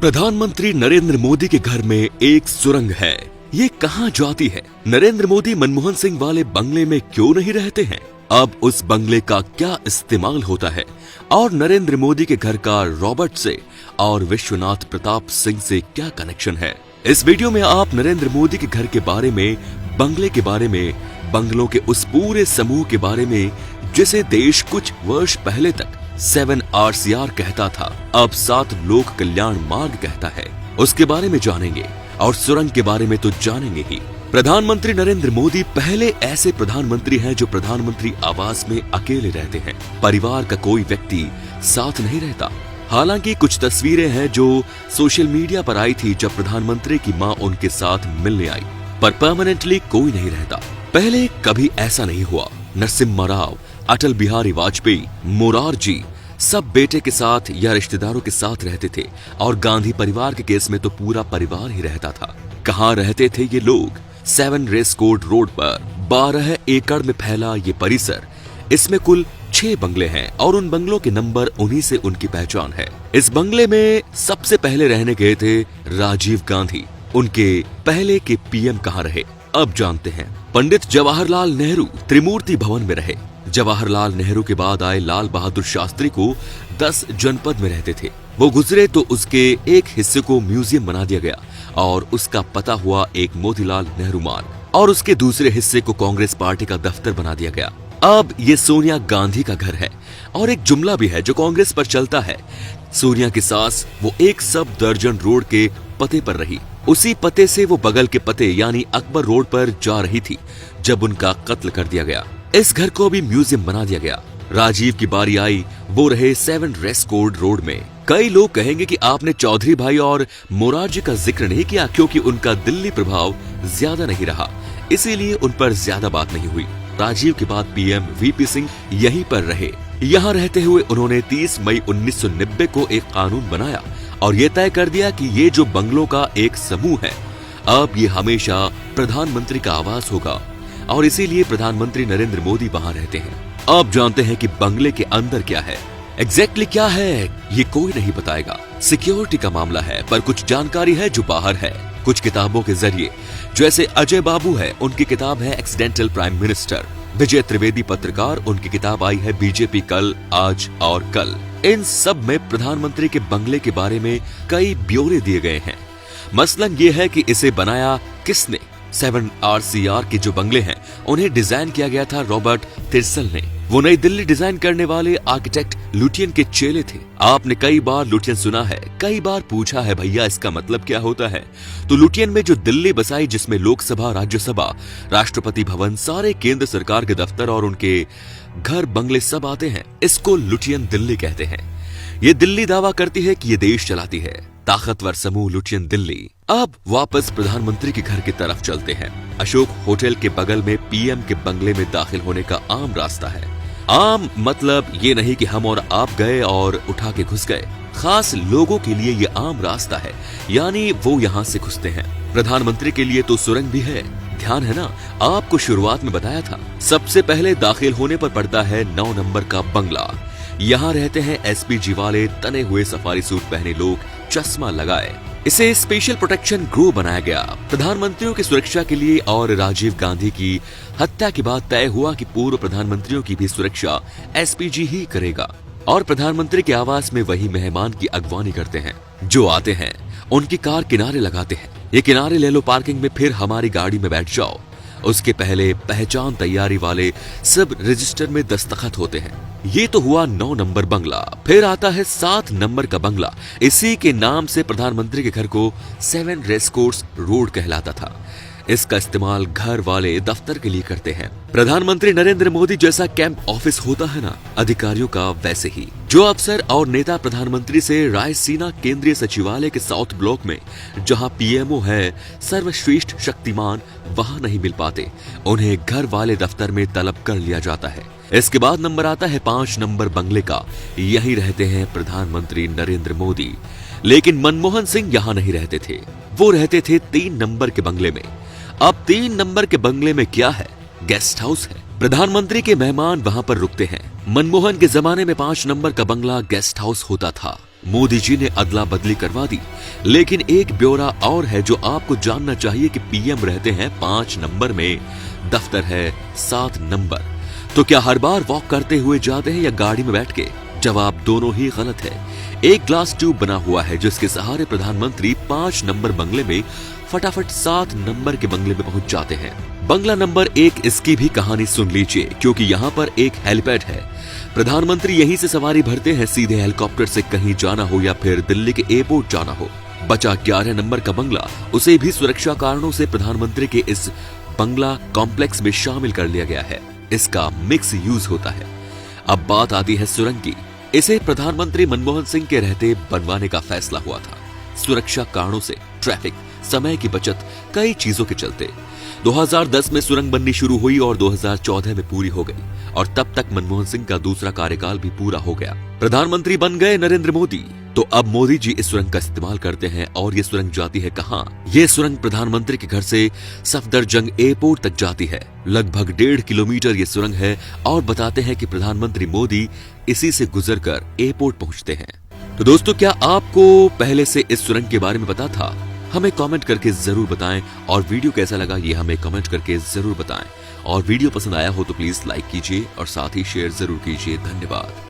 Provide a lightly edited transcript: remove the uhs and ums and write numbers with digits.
प्रधानमंत्री नरेंद्र मोदी के घर में एक सुरंग है। ये कहाँ जाती है? नरेंद्र मोदी मनमोहन सिंह वाले बंगले में क्यों नहीं रहते हैं? अब उस बंगले का क्या इस्तेमाल होता है और नरेंद्र मोदी के घर का रॉबर्ट से और विश्वनाथ प्रताप सिंह से क्या कनेक्शन है? इस वीडियो में आप नरेंद्र मोदी के घर के बारे में, बंगले के बारे में, बंगलों के उस पूरे समूह के बारे में जिसे देश कुछ वर्ष पहले तक 7 RCR कहता था, अब 7 लोक कल्याण मार्ग कहता है, उसके बारे में जानेंगे। और सुरंग के बारे में तो जानेंगे ही। प्रधानमंत्री नरेंद्र मोदी पहले ऐसे प्रधानमंत्री हैं जो प्रधानमंत्री आवास में अकेले रहते हैं। परिवार का कोई व्यक्ति साथ नहीं रहता। हालांकि कुछ तस्वीरें हैं जो सोशल मीडिया पर आई थी जब प्रधानमंत्री की मां उनके साथ मिलने आई, पर परमानेंटली कोई नहीं रहता। पहले कभी ऐसा नहीं हुआ। नरसिम्हा राव, अटल बिहारी वाजपेयी, मोरारजी सब बेटे के साथ या रिश्तेदारों के साथ रहते थे और गांधी परिवार के केस में तो पूरा परिवार ही रहता था। कहाँ रहते थे ये लोग? 7 रेस कोर्ट रोड पर 12 एकड़ में फैला ये परिसर। इसमें कुल 6 बंगले हैं और उन बंगलों के नंबर उन्हीं से उनकी पहचान है। इस बंगले में सबसे पहले रहने गए थे राजीव गांधी। उनके पहले के PM कहाँ रहे, अब जानते हैं। पंडित जवाहरलाल नेहरू त्रिमूर्ति भवन में रहे। जवाहरलाल नेहरू के बाद आए लाल बहादुर शास्त्री को 10 जनपद में रहते थे। वो गुजरे तो उसके एक हिस्से को म्यूजियम बना दिया गया और उसका पता हुआ एक मोतीलाल नेहरू मार्ग, और उसके दूसरे हिस्से को कांग्रेस पार्टी का दफ्तर बना दिया गया। अब ये सोनिया गांधी का घर है। और एक जुमला भी है जो कांग्रेस पर चलता है, सोनिया की सास वो एक सब दर्जन रोड के पते पर रही। उसी पते से वो बगल के पते यानी अकबर रोड पर जा रही थी जब उनका कत्ल कर दिया गया। इस घर को भी म्यूजियम बना दिया गया। राजीव की बारी आई, वो रहे 7 रेस कोर्ट रोड में। कई लोग कहेंगे कि आपने चौधरी भाई और मोरारजी का जिक्र नहीं किया क्योंकि उनका दिल्ली प्रभाव ज्यादा नहीं रहा, इसीलिए उन पर ज्यादा बात नहीं हुई। राजीव के बाद PM VP सिंह यहीं पर रहे। यहाँ रहते हुए उन्होंने 30 मई 1990 को एक कानून बनाया और ये तय कर दिया कि ये जो बंगलों का एक समूह है, अब ये हमेशा प्रधानमंत्री का आवास होगा और इसीलिए प्रधानमंत्री नरेंद्र मोदी वहां रहते हैं। अब जानते हैं कि बंगले के अंदर क्या है। एग्जैक्टली क्या है ये कोई नहीं बताएगा। सिक्योरिटी का मामला है, पर कुछ जानकारी है जो बाहर है, कुछ किताबों के जरिए। जैसे अजय बाबू है, उनकी किताब है एक्सीडेंटल प्राइम मिनिस्टर। विजय त्रिवेदी पत्रकार, उनकी किताब आई है BJP कल, आज और कल। इन सब में प्रधानमंत्री के बंगले के बारे में कई ब्यौरे दिए गए हैं। मसलन ये है कि इसे बनाया किसने। 7 RCR के जो बंगले हैं उन्हें डिजाइन किया गया था रॉबर्ट तिर्सल ने। वो नई दिल्ली डिजाइन करने वाले आर्किटेक्ट लुटियन के चेले थे। आपने कई बार लुटियन सुना है, कई बार पूछा है भैया इसका मतलब क्या होता है। तो लुटियन में जो दिल्ली बसाई, जिसमें लोकसभा, राज्यसभा, राष्ट्रपति भवन, सारे केंद्र सरकार के दफ्तर और उनके घर बंगले सब आते हैं, इसको लुटियन दिल्ली कहते हैं। ये दिल्ली दावा करती है कि ये देश चलाती है। ताकतवर समूह लुटियन दिल्ली। अब वापस प्रधानमंत्री के घर की तरफ चलते हैं। अशोक होटल के बगल में PM के बंगले में दाखिल होने का आम रास्ता है। आम मतलब ये नहीं कि हम और आप गए और उठा के घुस गए। खास लोगों के लिए ये आम रास्ता है, यानी वो यहाँ से घुसते हैं। प्रधानमंत्री के लिए तो सुरंग भी है। ध्यान है ना, आपको शुरुआत में बताया था। सबसे पहले दाखिल होने पर पड़ता है 9 नंबर का बंगला। यहाँ रहते हैं SPG वाले तने हुए सफारी सूट पहने लोग, चश्मा लगाए। इसे स्पेशल प्रोटेक्शन ग्रुप बनाया गया प्रधानमंत्रियों की सुरक्षा के लिए, और राजीव गांधी की हत्या के बाद तय हुआ कि पूर्व प्रधानमंत्रियों की भी सुरक्षा SPG ही करेगा। और प्रधानमंत्री के आवास में वही मेहमान की अगवानी करते हैं। जो आते हैं उनकी कार किनारे लगाते हैं। ये किनारे ले लो पार्किंग में, फिर हमारी गाड़ी में बैठ जाओ। उसके पहले पहचान तैयारी वाले सब रजिस्टर में दस्तखत होते हैं। ये तो हुआ 9 नंबर बंगला। फिर आता है 7 नंबर का बंगला। इसी के नाम से प्रधानमंत्री के घर को 7 रेस कोर्स रोड कहलाता था। इसका इस्तेमाल घर वाले दफ्तर के लिए करते हैं। प्रधानमंत्री नरेंद्र मोदी जैसा कैंप ऑफिस होता है ना अधिकारियों का, वैसे ही जो अफसर और नेता प्रधानमंत्री से रायसीना केंद्रीय सचिवालय के साउथ ब्लॉक में, जहां PMO है सर्वश्रेष्ठ शक्तिमान, वहां नहीं मिल पाते, उन्हें घर वाले दफ्तर में तलब कर लिया जाता है। इसके बाद नंबर आता है 5 नंबर बंगले का। यहीं रहते हैं प्रधानमंत्री नरेंद्र मोदी। लेकिन मनमोहन सिंह यहाँ नहीं रहते थे, वो रहते थे 3 नंबर के बंगले में। अब 3 नंबर के बंगले में क्या है? गेस्ट हाउस है। प्रधानमंत्री के मेहमान वहां पर रुकते हैं। मनमोहन के जमाने में 5 नंबर का बंगला गेस्ट हाउस होता था। मोदी जी ने अदला बदली करवा दी। लेकिन एक ब्यौरा और है जो आपको जानना चाहिए कि पीएम रहते हैं 5 नंबर में, दफ्तर है 7 नंबर। तो क्या हर बार वॉक करते हुए जाते हैं या गाड़ी में बैठ के? जवाब दोनों ही गलत है। एक ग्लास ट्यूब बना हुआ है जिसके सहारे प्रधानमंत्री 5 नंबर बंगले में फटाफट 7 नंबर के बंगले में पहुंच जाते हैं। बंगला नंबर 1, इसकी भी कहानी सुन लीजिए, क्योंकि यहाँ पर एक हेलीपैड है। प्रधानमंत्री यहीं से सवारी भरते हैं सीधे हेलीकॉप्टर से कहीं जाना हो या फिर दिल्ली के एयरपोर्ट जाना हो। बचा 11 नंबर का बंगला, उसे भी सुरक्षा कारणों से प्रधानमंत्री के इस बंगला कॉम्प्लेक्स में शामिल कर लिया गया है। इसका मिक्स यूज होता है। अब बात आती है सुरंग की। इसे प्रधानमंत्री मनमोहन सिंह के रहते बनवाने का फैसला हुआ था। सुरक्षा कारणों से, ट्रैफिक, समय की बचत, कई चीजों के चलते 2010 में सुरंग बननी शुरू हुई और 2014 में पूरी हो गई और तब तक मनमोहन सिंह का दूसरा कार्यकाल भी पूरा हो गया। प्रधानमंत्री बन गए नरेंद्र मोदी। तो अब मोदी जी इस सुरंग का इस्तेमाल करते हैं और ये सुरंग जाती है कहां? ये सुरंग प्रधानमंत्री के घर से सफदरजंग एयरपोर्ट तक जाती है। लगभग 1.5 किलोमीटर ये सुरंग है और बताते हैं कि प्रधानमंत्री मोदी इसी से गुजरकर एयरपोर्ट पहुंचते हैं। तो दोस्तों, क्या आपको पहले से इस सुरंग के बारे में पता था? हमें कमेंट करके जरूर बताएं और वीडियो कैसा लगा ये हमें कमेंट करके जरूर बताएं। और वीडियो पसंद आया हो तो प्लीज लाइक कीजिए और साथ ही शेयर जरूर कीजिए। धन्यवाद।